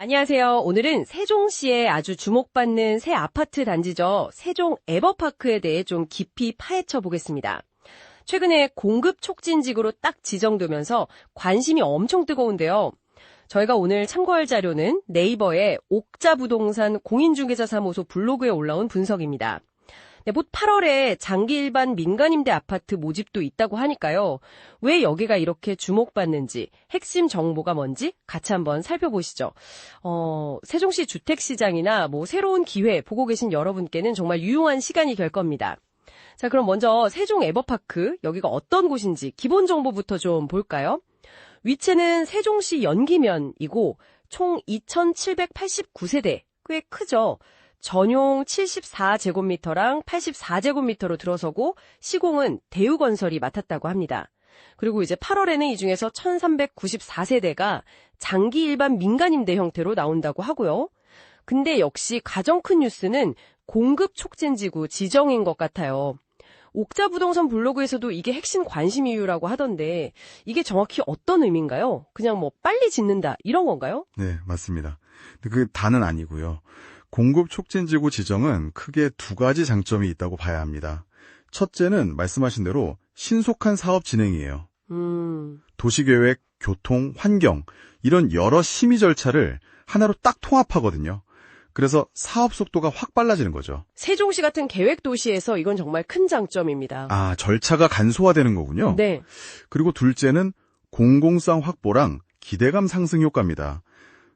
안녕하세요. 오늘은 세종시에 아주 주목받는 새 아파트 단지죠. 세종 에버파크에 대해 좀 깊이 파헤쳐 보겠습니다. 최근에 공급 촉진지구로 딱 지정되면서 관심이 엄청 뜨거운데요. 저희가 오늘 참고할 자료는 네이버의 옥자부동산 공인중개사사무소 블로그에 올라온 분석입니다. 네, 곧 8월에 장기 일반 민간임대 아파트 모집도 있다고 하니까요. 왜 여기가 이렇게 주목받는지, 핵심 정보가 뭔지 같이 한번 살펴보시죠. 세종시 주택시장이나 새로운 기회 보고 계신 여러분께는 정말 유용한 시간이 될 겁니다. 자, 그럼 먼저 세종 에버파크, 여기가 어떤 곳인지 기본 정보부터 좀 볼까요? 위치는 세종시 연기면이고 총 2,789세대, 꽤 크죠. 전용 74제곱미터랑 84제곱미터로 들어서고 시공은 대우건설이 맡았다고 합니다. 그리고 이제 8월에는 이 중에서 1,394세대가 장기 일반 민간임대 형태로 나온다고 하고요. 근데 역시 가장 큰 뉴스는 공급 촉진지구 지정인 것 같아요. 옥자부동산 블로그에서도 이게 핵심 관심 이유라고 하던데 이게 정확히 어떤 의미인가요? 그냥 빨리 짓는다 이런 건가요? 네, 맞습니다. 근데 그게 다는 아니고요. 공급 촉진지구 지정은 크게 두 가지 장점이 있다고 봐야 합니다. 첫째는 말씀하신 대로 신속한 사업 진행이에요. 도시계획, 교통, 환경 이런 여러 심의 절차를 하나로 딱 통합하거든요. 그래서 사업 속도가 확 빨라지는 거죠. 세종시 같은 계획도시에서 이건 정말 큰 장점입니다. 아, 절차가 간소화되는 거군요. 네. 그리고 둘째는 공공성 확보랑 기대감 상승 효과입니다.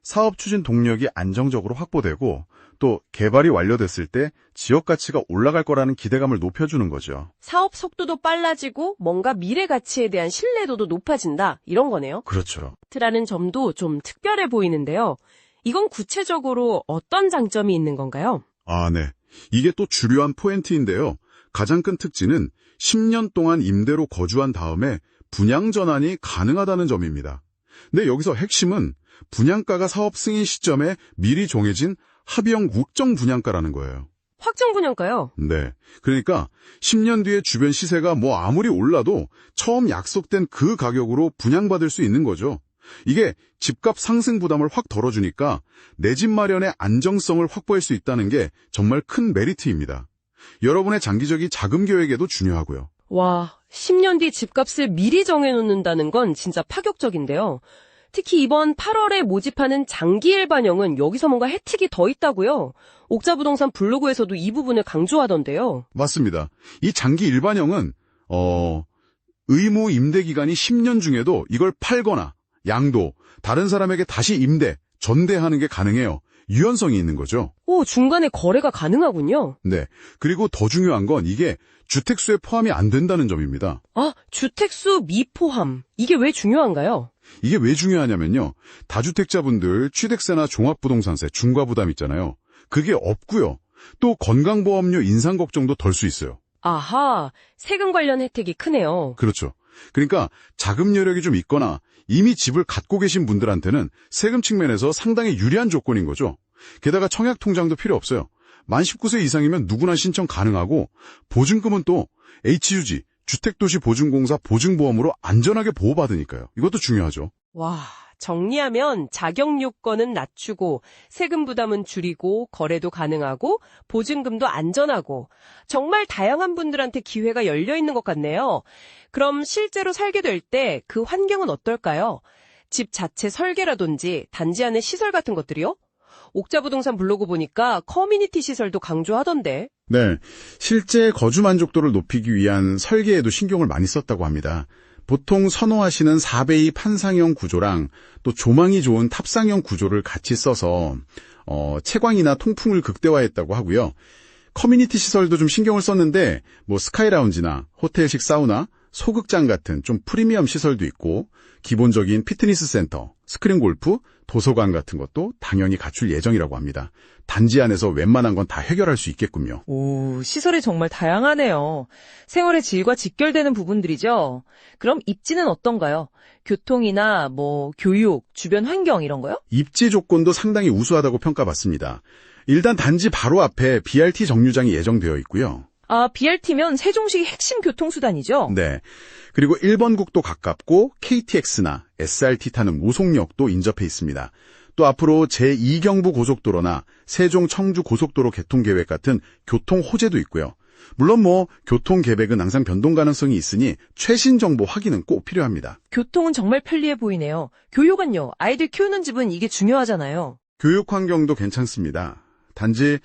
사업 추진 동력이 안정적으로 확보되고 또 개발이 완료됐을 때 지역 가치가 올라갈 거라는 기대감을 높여주는 거죠. 사업 속도도 빨라지고 뭔가 미래 가치에 대한 신뢰도도 높아진다 이런 거네요. 그렇죠. 라는 점도 좀 특별해 보이는데요. 이건 구체적으로 어떤 장점이 있는 건가요? 아, 네. 이게 또 주요한 포인트인데요. 가장 큰 특징은 10년 동안 임대로 거주한 다음에 분양 전환이 가능하다는 점입니다. 근데 여기서 핵심은 분양가가 사업 승인 시점에 미리 정해진 합의형 국정 분양가라는 거예요. 확정 분양가요? 네. 그러니까 10년 뒤에 주변 시세가 아무리 올라도 처음 약속된 그 가격으로 분양받을 수 있는 거죠. 이게 집값 상승 부담을 확 덜어주니까 내 집 마련의 안정성을 확보할 수 있다는 게 정말 큰 메리트입니다. 여러분의 장기적인 자금 계획에도 중요하고요. 와, 10년 뒤 집값을 미리 정해놓는다는 건 진짜 파격적인데요. 특히 이번 8월에 모집하는 장기 일반형은 여기서 뭔가 혜택이 더 있다고요. 옥자부동산 블로그에서도 이 부분을 강조하던데요. 맞습니다. 이 장기 일반형은 의무 임대 기간이 10년 중에도 이걸 팔거나 양도, 다른 사람에게 다시 임대, 전대하는 게 가능해요. 유연성이 있는 거죠. 오, 중간에 거래가 가능하군요. 네. 그리고 더 중요한 건 이게 주택수에 포함이 안 된다는 점입니다. 아, 주택수 미포함. 이게 왜 중요한가요? 이게 왜 중요하냐면요. 다주택자분들 취득세나 종합부동산세 중과부담 있잖아요. 그게 없고요. 또 건강보험료 인상 걱정도 덜 수 있어요. 아하, 세금 관련 혜택이 크네요. 그렇죠. 그러니까 자금 여력이 좀 있거나 이미 집을 갖고 계신 분들한테는 세금 측면에서 상당히 유리한 조건인 거죠. 게다가 청약 통장도 필요 없어요. 만 19세 이상이면 누구나 신청 가능하고 보증금은 또 HUG, 주택도시보증공사 보증보험으로 안전하게 보호받으니까요. 이것도 중요하죠. 와, 정리하면 자격 요건은 낮추고 세금 부담은 줄이고 거래도 가능하고 보증금도 안전하고 정말 다양한 분들한테 기회가 열려 있는 것 같네요. 그럼 실제로 살게 될 때 그 환경은 어떨까요? 집 자체 설계라든지 단지 안의 시설 같은 것들이요? 옥자부동산 블로그 보니까 커뮤니티 시설도 강조하던데. 네, 실제 거주 만족도를 높이기 위한 설계에도 신경을 많이 썼다고 합니다. 보통 선호하시는 4베이 판상형 구조랑 또 조망이 좋은 탑상형 구조를 같이 써서 채광이나 통풍을 극대화했다고 하고요. 커뮤니티 시설도 좀 신경을 썼는데 스카이라운지나 호텔식 사우나, 소극장 같은 좀 프리미엄 시설도 있고 기본적인 피트니스 센터, 스크린 골프, 도서관 같은 것도 당연히 갖출 예정이라고 합니다. 단지 안에서 웬만한 건 다 해결할 수 있겠군요. 오, 시설이 정말 다양하네요. 생활의 질과 직결되는 부분들이죠. 그럼 입지는 어떤가요? 교통이나 교육, 주변 환경 이런 거요? 입지 조건도 상당히 우수하다고 평가받습니다. 일단 단지 바로 앞에 BRT 정류장이 예정되어 있고요. 아, BRT면 세종시 핵심 교통수단이죠? 네. 그리고 1번 국도 가깝고 KTX나 SRT 타는 무송역도 인접해 있습니다. 또 앞으로 제2경부 고속도로나 세종 청주 고속도로 개통 계획 같은 교통 호재도 있고요. 물론 교통 계획은 항상 변동 가능성이 있으니 최신 정보 확인은 꼭 필요합니다. 교통은 정말 편리해 보이네요. 교육은요? 아이들 키우는 집은 이게 중요하잖아요. 교육 환경도 괜찮습니다. 단지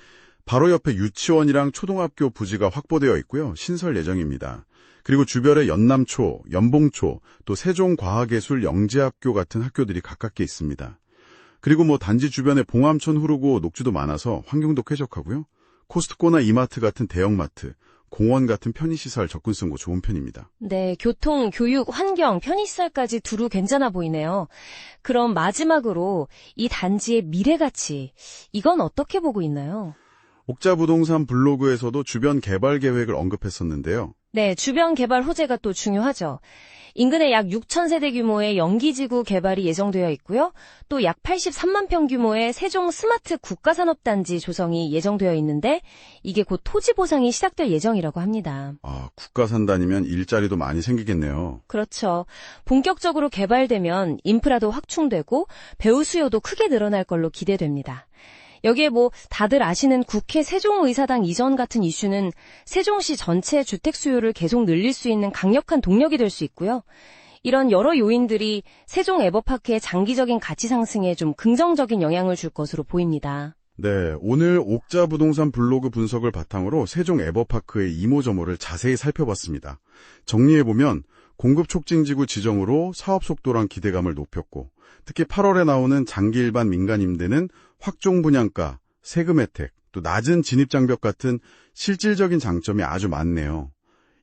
바로 옆에 유치원이랑 초등학교 부지가 확보되어 있고요. 신설 예정입니다. 그리고 주변에 연남초, 연봉초, 또 세종과학예술 영재학교 같은 학교들이 가깝게 있습니다. 그리고 단지 주변에 봉암천 흐르고 녹지도 많아서 환경도 쾌적하고요. 코스트코나 이마트 같은 대형마트, 공원 같은 편의시설 접근성도 좋은 편입니다. 네, 교통, 교육, 환경, 편의시설까지 두루 괜찮아 보이네요. 그럼 마지막으로 이 단지의 미래 가치, 이건 어떻게 보고 있나요? 옥자부동산 블로그에서도 주변 개발 계획을 언급했었는데요. 네, 주변 개발 호재가 또 중요하죠. 인근에 약 6,000세대 규모의 연기지구 개발이 예정되어 있고요. 또 약 83만 평 규모의 세종 스마트 국가산업단지 조성이 예정되어 있는데 이게 곧 토지 보상이 시작될 예정이라고 합니다. 국가 산단이면 일자리도 많이 생기겠네요. 그렇죠. 본격적으로 개발되면 인프라도 확충되고 배우 수요도 크게 늘어날 걸로 기대됩니다. 여기에 다들 아시는 국회 세종의사당 이전 같은 이슈는 세종시 전체 주택 수요를 계속 늘릴 수 있는 강력한 동력이 될 수 있고요. 이런 여러 요인들이 세종 에버파크의 장기적인 가치 상승에 좀 긍정적인 영향을 줄 것으로 보입니다. 네, 오늘 옥자부동산 블로그 분석을 바탕으로 세종 에버파크의 이모저모를 자세히 살펴봤습니다. 정리해보면 공급 촉진지구 지정으로 사업 속도랑 기대감을 높였고, 특히 8월에 나오는 장기 일반 민간 임대는 확종 분양가, 세금 혜택, 또 낮은 진입장벽 같은 실질적인 장점이 아주 많네요.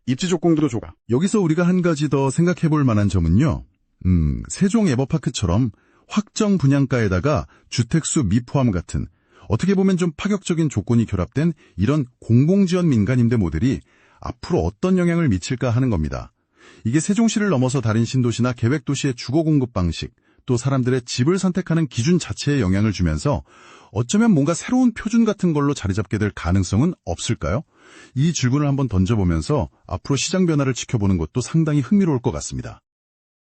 입지 조건도 좋아. 여기서 우리가 한 가지 더 생각해 볼 만한 점은요. 세종 에버파크처럼 확정 분양가에다가 주택수 미포함 같은 어떻게 보면 좀 파격적인 조건이 결합된 이런 공공지원 민간임대 모델이 앞으로 어떤 영향을 미칠까 하는 겁니다. 이게 세종시를 넘어서 다른 신도시나 계획도시의 주거 공급 방식, 또 사람들의 집을 선택하는 기준 자체에 영향을 주면서 어쩌면 뭔가 새로운 표준 같은 걸로 자리 잡게 될 가능성은 없을까요? 이 질문을 한번 던져보면서 앞으로 시장 변화를 지켜보는 것도 상당히 흥미로울 것 같습니다.